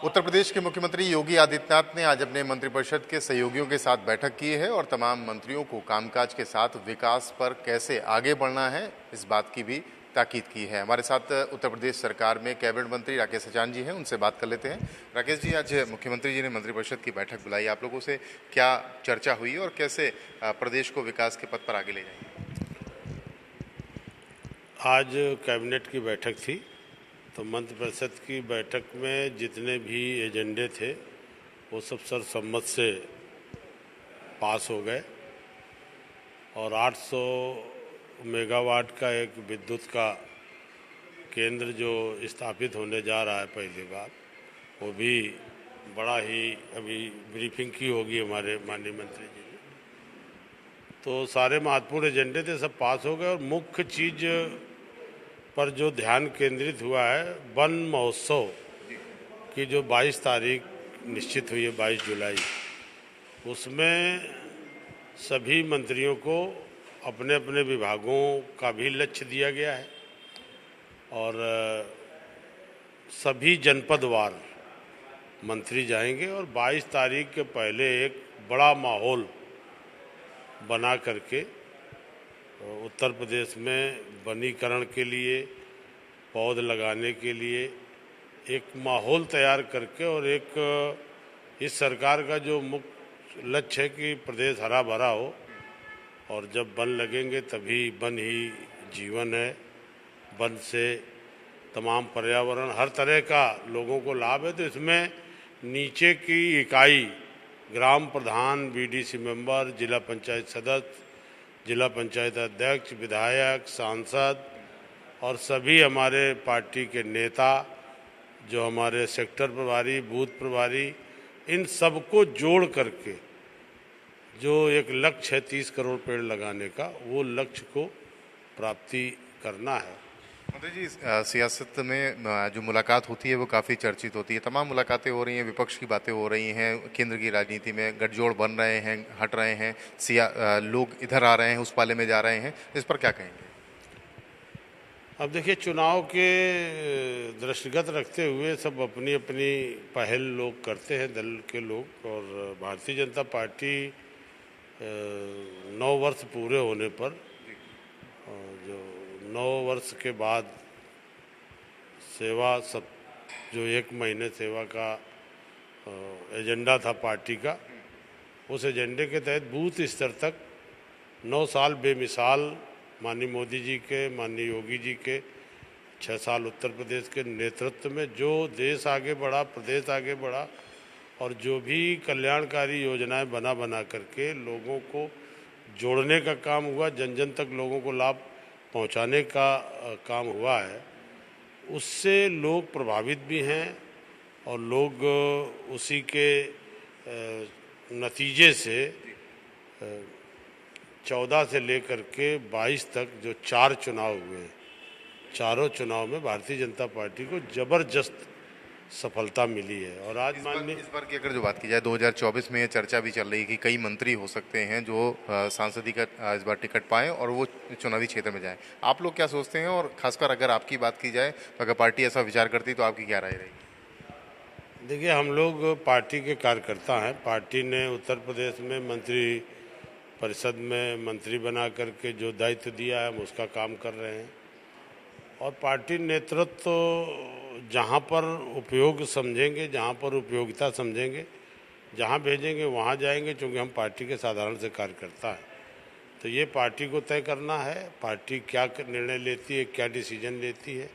उत्तर प्रदेश के मुख्यमंत्री योगी आदित्यनाथ ने आज अपने मंत्रिपरिषद के सहयोगियों के साथ बैठक की है और तमाम मंत्रियों को कामकाज के साथ विकास पर कैसे आगे बढ़ना है इस बात की भी ताकीद की है। हमारे साथ उत्तर प्रदेश सरकार में कैबिनेट मंत्री राकेश सचान जी हैं, उनसे बात कर लेते हैं। राकेश जी, आज मुख्यमंत्री जी ने मंत्रिपरिषद की बैठक बुलाई, आप लोगों से क्या चर्चा हुई और कैसे प्रदेश को विकास के पथ पर आगे ले जाएंगे? आज कैबिनेट की बैठक थी, तो मंत्रिपरिषद की बैठक में जितने भी एजेंडे थे वो सब सर्वसम्मत से पास हो गए और 800 मेगावाट का एक विद्युत का केंद्र जो स्थापित होने जा रहा है पहली बार, वो भी बड़ा ही अभी ब्रीफिंग की होगी हमारे माननीय मंत्री जी ने। तो सारे महत्वपूर्ण एजेंडे थे, सब पास हो गए और मुख्य चीज़ पर जो ध्यान केंद्रित हुआ है वन महोत्सव की जो 22 तारीख निश्चित हुई है, 22 जुलाई, उसमें सभी मंत्रियों को अपने अपने विभागों का भी लक्ष्य दिया गया है और सभी जनपदवार मंत्री जाएंगे और 22 तारीख के पहले एक बड़ा माहौल बना करके उत्तर प्रदेश में वनीकरण के लिए, पौध लगाने के लिए एक माहौल तैयार करके और एक इस सरकार का जो मुख्य लक्ष्य है कि प्रदेश हरा भरा हो और जब वन लगेंगे तभी वन ही जीवन है। वन से तमाम पर्यावरण हर तरह का लोगों को लाभ है। तो इसमें नीचे की इकाई ग्राम प्रधान, बीडीसी मेंबर, जिला पंचायत सदस्य, जिला पंचायत अध्यक्ष, विधायक, सांसद और सभी हमारे पार्टी के नेता, जो हमारे सेक्टर प्रभारी, बूथ प्रभारी, इन सबको जोड़ करके जो एक लक्ष्य है 30 करोड़ पेड़ लगाने का, वो लक्ष्य को प्राप्ति करना है। मंत्री जी, सियासत में जो मुलाकात होती है वो काफ़ी चर्चित होती है, तमाम मुलाकातें हो रही हैं, विपक्ष की बातें हो रही हैं, केंद्र की राजनीति में गठजोड़ बन रहे हैं, हट रहे हैं, लोग इधर आ रहे हैं, उस पाले में जा रहे हैं, इस पर क्या कहेंगे? अब देखिए, चुनाव के दृष्टिगत रखते हुए सब अपनी अपनी पहल लोग करते हैं, दल के लोग। और भारतीय जनता पार्टी 9 वर्ष पूरे होने पर जो 9 वर्ष के बाद सेवा, सब जो 1 महीने सेवा का एजेंडा था पार्टी का, उस एजेंडे के तहत बूथ स्तर तक 9 साल बेमिसाल माननीय मोदी जी के, माननीय योगी जी के 6 साल उत्तर प्रदेश के नेतृत्व में जो देश आगे बढ़ा, प्रदेश आगे बढ़ा और जो भी कल्याणकारी योजनाएं बना करके लोगों को जोड़ने का काम हुआ, जन जन तक लोगों को लाभ पहुंचाने का काम हुआ है, उससे लोग प्रभावित भी हैं और लोग उसी के नतीजे से 14 से लेकर के 22 तक जो 4 चुनाव हुए, चारों चुनाव में भारतीय जनता पार्टी को जबरदस्त सफलता मिली है। और आज माननीय इस बार की अगर जो बात की जाए, 2024 में ये चर्चा भी चल रही है कि कई मंत्री हो सकते हैं जो सांसदी का इस बार टिकट पाएं और वो चुनावी क्षेत्र में जाएं। आप लोग क्या सोचते हैं और खासकर अगर आपकी बात की जाए तो अगर पार्टी ऐसा विचार करती तो आपकी क्या राय रहेगी? देखिए, हम लोग पार्टी के कार्यकर्ता हैं। पार्टी ने उत्तर प्रदेश में मंत्री परिषद में मंत्री बना करके जो दायित्व दिया है हम उसका काम कर रहे हैं और पार्टी नेतृत्व जहाँ पर उपयोग समझेंगे, जहाँ पर उपयोगिता समझेंगे, जहाँ भेजेंगे वहाँ जाएंगे, क्योंकि हम पार्टी के साधारण से कार्यकर्ता हैं। तो ये पार्टी को तय करना है, पार्टी क्या निर्णय लेती है, क्या डिसीजन लेती है,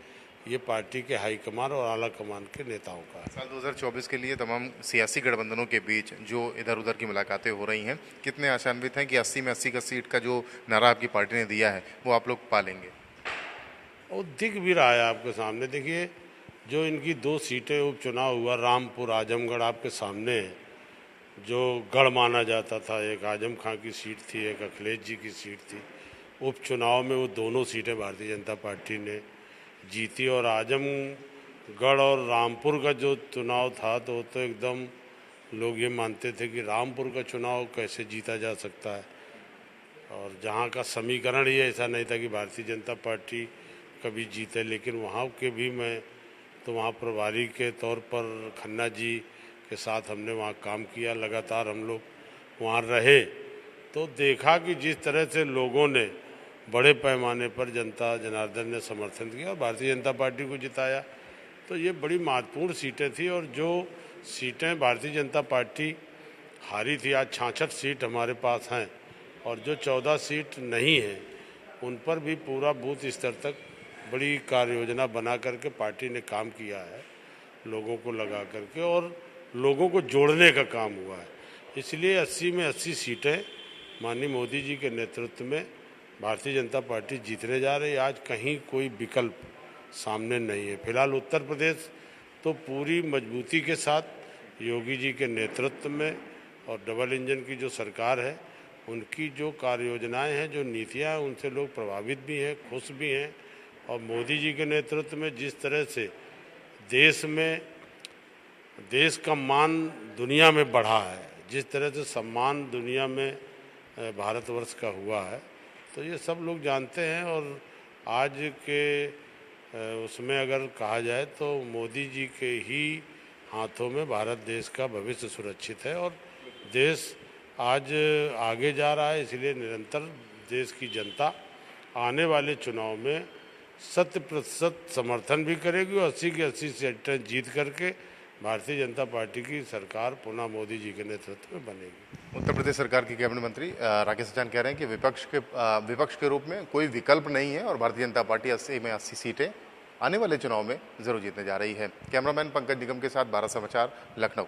ये पार्टी के हाईकमान और आला कमान के नेताओं का है। साल 2024 के लिए तमाम सियासी गठबंधनों के बीच जो इधर उधर की मुलाकातें हो रही हैं, कितने आशान्वित हैं कि 80 में 80 का सीट का जो नारा आपकी पार्टी ने दिया है वो आप लोग पालेंगे? और दिख भी रहा है आपके सामने। देखिए, जो इनकी 2 सीटें उपचुनाव हुआ, रामपुर, आजमगढ़ आपके सामने है, जो गढ़ माना जाता था, एक आजम खां की सीट थी, एक अखिलेश जी की सीट थी। उपचुनाव में वो दोनों सीटें भारतीय जनता पार्टी ने जीती और आजमगढ़ और रामपुर का जो चुनाव था तो एकदम लोग ये मानते थे कि रामपुर का चुनाव कैसे जीता जा सकता है और जहाँ का समीकरण ही ऐसा नहीं था कि भारतीय जनता पार्टी कभी जीते। लेकिन वहाँ के भी मैं तो वहाँ प्रभारी के तौर पर खन्ना जी के साथ हमने वहाँ काम किया, लगातार हम लोग वहाँ रहे, तो देखा कि जिस तरह से लोगों ने बड़े पैमाने पर जनता जनार्दन ने समर्थन किया और भारतीय जनता पार्टी को जिताया, तो ये बड़ी महत्वपूर्ण सीटें थी। और जो सीटें भारतीय जनता पार्टी हारी थी, आज 66 सीट हमारे पास हैं और जो 14 सीट नहीं हैं उन पर भी पूरा बूथ स्तर तक बड़ी कार्य योजना बना करके पार्टी ने काम किया है, लोगों को लगा करके, और लोगों को जोड़ने का काम हुआ है। इसलिए 80 में 80 सीटें माननीय मोदी जी के नेतृत्व में भारतीय जनता पार्टी जीतने जा रही है। आज कहीं कोई विकल्प सामने नहीं है। फिलहाल उत्तर प्रदेश तो पूरी मजबूती के साथ योगी जी के नेतृत्व में और डबल इंजन की जो सरकार है उनकी जो कार्य योजनाएँ हैं, जो नीतियाँ हैं, उनसे लोग प्रभावित भी हैं, खुश भी हैं। और मोदी जी के नेतृत्व में जिस तरह से देश का मान दुनिया में बढ़ा है, जिस तरह से सम्मान दुनिया में भारतवर्ष का हुआ है, तो ये सब लोग जानते हैं। और आज के उसमें अगर कहा जाए तो मोदी जी के ही हाथों में भारत देश का भविष्य सुरक्षित है और देश आज आगे जा रहा है। इसलिए निरंतर देश की जनता आने वाले चुनाव में 100% समर्थन भी करेगी और 80 की 80 सीटें जीत करके भारतीय जनता पार्टी की सरकार पुनः मोदी जी के नेतृत्व में बनेगी। उत्तर प्रदेश सरकार के कैबिनेट मंत्री राकेश सचान कह रहे हैं कि विपक्ष के रूप में कोई विकल्प नहीं है और भारतीय जनता पार्टी 80 में 80 सीटें आने वाले चुनाव में जरूर जीतने जा रही है। कैमरामैन पंकज निगम के साथ भारत समाचार, लखनऊ।